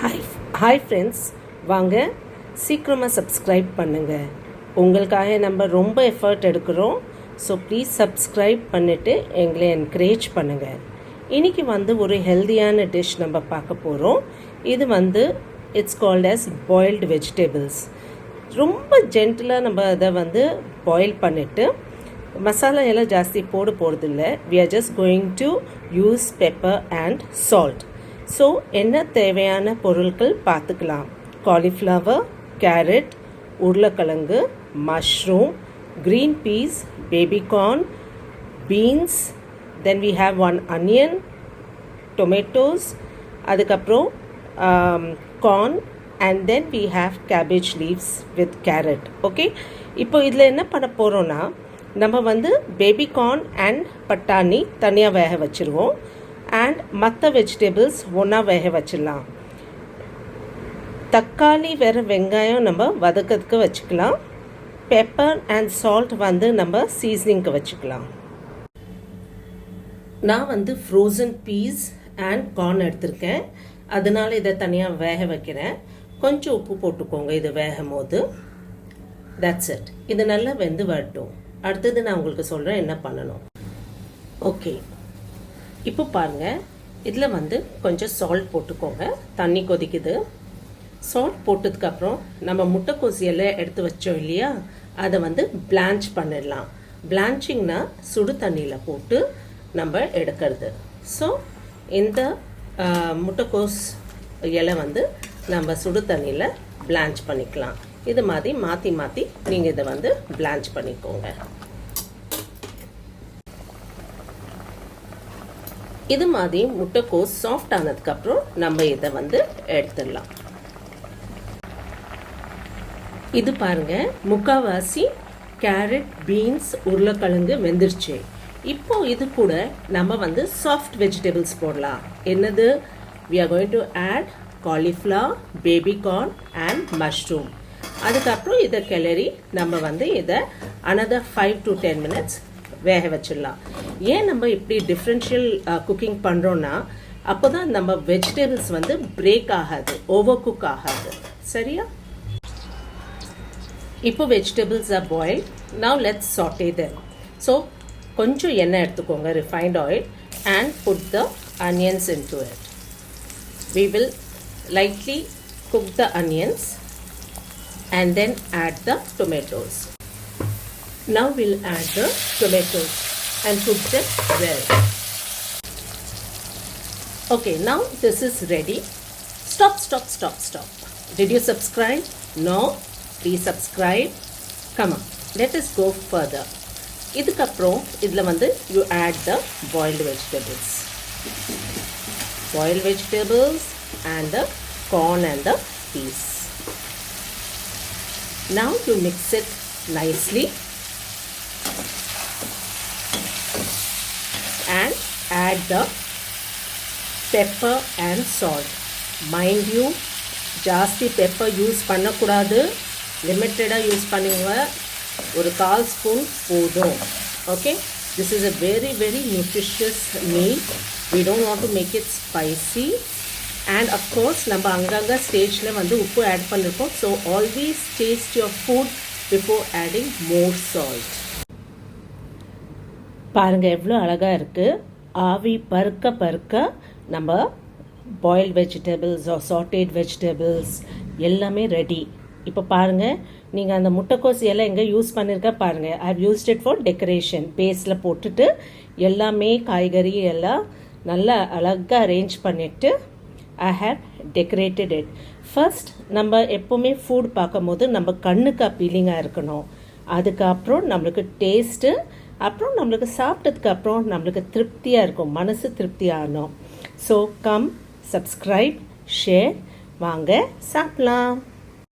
Hi friends, வாங்க சீக்கிரமாக subscribe பண்ணுங்கள். உங்களுக்காக நம்ம ரொம்ப எஃபர்ட் எடுக்கிறோம். ஸோ ப்ளீஸ் சப்ஸ்கிரைப் பண்ணிவிட்டு எங்களை என்கரேஜ் பண்ணுங்கள். இன்றைக்கி ஒரு ஹெல்தியான டிஷ் நம்ம பார்க்க போகிறோம். இது it's called as boiled vegetables. ரொம்ப ஜென்டிலாக நம்ம அதை பாயில் பண்ணிவிட்டு மசாலா எல்லாம் ஜாஸ்தி போகிறதில்ல. we are just going to use pepper and salt. So என்ன தேவையான பொருட்கள் பார்த்துக்கலாம். காலிஃப்ளவர், கேரட், உருளைக்கிழங்கு, mushroom, green peas, baby corn, beans, then we have one onion, tomatoes, அதுக்கப்புறம் corn, and then we have cabbage leaves with carrot. Okay, இப்போ இதில் என்ன பண்ண போகிறோன்னா, நம்ம பேபிகார்ன் அண்ட் பட்டாணி தனியாக வேக வச்சுருவோம். அண்ட் மற்ற வெஜிடபிள்ஸ் ஒன்றா வேக வச்சிடலாம். தக்காளி வேறு வெங்காயம் நம்ம வதக்கிறதுக்கு வச்சுக்கலாம். பெப்பர் அண்ட் சால்ட் நம்ம சீசனிங்க்கு வச்சுக்கலாம். நான் ஃப்ரோசன் பீஸ் அண்ட் கார்ன் எடுத்திருக்கேன். அதனால் இதை தனியாக வேக வைக்கிறேன். கொஞ்சம் உப்பு போட்டுக்கோங்க இது வேகும் போது. That's it. இது நல்லா வெந்து வரட்டும். அடுத்தது நான் உங்களுக்கு சொல்கிறேன் என்ன பண்ணணும். ஓகே, இப்போ பாருங்கள், இதில் கொஞ்சம் சால்ட் போட்டுக்கோங்க. தண்ணி கொதிக்குது. சால்ட் போட்டதுக்கப்புறம் நம்ம முட்டைக்கோஸ் எல்லாம் எடுத்து வச்சோம் இல்லையா, அதை பிளான்ச் பண்ணிடலாம். பிளான்ச்சிங்னா சுடு தண்ணியில் போட்டு நம்ம எடுக்கிறது. ஸோ இந்த முட்டைக்கோஸ் இலை நம்ம சுடு தண்ணியில் பிளான்ச் பண்ணிக்கலாம். இது மாதிரி மாற்றி மாற்றி நீங்கள் இதை பிளான்ச் பண்ணிக்கோங்க. இது மாதிரி முட்டைக்கோஸ் சாஃப்ட் ஆனதுக்கப்புறம் நம்ம இதை எடுத்துடலாம். இது பாருங்க, முக்கால்வாசி கேரட், பீன்ஸ், உருளைக்கிழங்கு வெந்துருச்சு. இப்போ இது கூட நம்ம சாஃப்ட் வெஜிடபிள்ஸ் போடலாம். என்னது? we are going to add cauliflower, baby corn and mushroom. அதுக்கப்புறம் இதை கிளறி நம்ம இதை another 5 to 10 minutes வேக வச்சிடலாம். ஏன் நம்ம இப்படி டிஃப்ரென்ஷியல் குக்கிங் பண்ணுறோன்னா, அப்போ தான் நம்ம வெஜிடபிள்ஸ் பிரேக் ஆகாது, ஓவர் குக் ஆகாது. சரியா? இப்போ vegetables are boil. Now let's saute them. So கொஞ்சம் எண்ணெய் எடுத்துக்கோங்க, refined oil, and put the onions into it. We will lightly cook the onions and then add the tomatoes. Now we'll add the tomatoes and cook them well. Okay, now this is ready. Stop. Did you subscribe? No? Please subscribe. Come on, let us go further. இதுக்கப்புறம் இதில் you add the boiled vegetables. Boiled vegetables and the corn and the peas. Now you mix it nicely and add the pepper and salt. Mind you, ஜாஸ்தி pepper use பண்ணக்கூடாது, லிமிட்டடாக use பண்ணுங்க. ஒரு 1/4 spoon போதும். Okay, this is a very very nutritious meal. We don't want to make it spicy. And of course நம்ம அங்கங்கே ஸ்டேஜில் உப்பு add பண்ணியிருக்கோம். So always taste your food before adding more salt. பாருங்கள் எவ்வளோ அழகாக இருக்குது. ஆவி பருக்க நம்ம boiled vegetables or sauteed vegetables எல்லாமே ரெடி. இப்போ பாருங்கள், நீங்கள் அந்த முட்டைக்கோஸ் எல்லாம் எங்கே யூஸ் பண்ணியிருக்க பாருங்கள். I have used it for decoration. Basil போட்டுட்டு எல்லாமே காய்கறி எல்லாம் நல்லா அழகாக அரேஞ்ச் பண்ணிவிட்டு I have decorated it. First நம்ம எப்போவுமே ஃபுட் பார்க்கும் போது நம்ம கண்ணுக்கு அப்பீலிங்காக இருக்கணும். அதுக்கப்புறம் நம்மளுக்கு டேஸ்ட்டு, அப்புறம் நம்மளுக்கு சாப்பிட்டதுக்கு அப்புறம் நம்மளுக்கு திருப்தியாக இருக்கும், மனசு திருப்தியாகணும். ஸோ கம், சப்ஸ்கிரைப், ஷேர், வாங்க சாப்பிட்லாம்.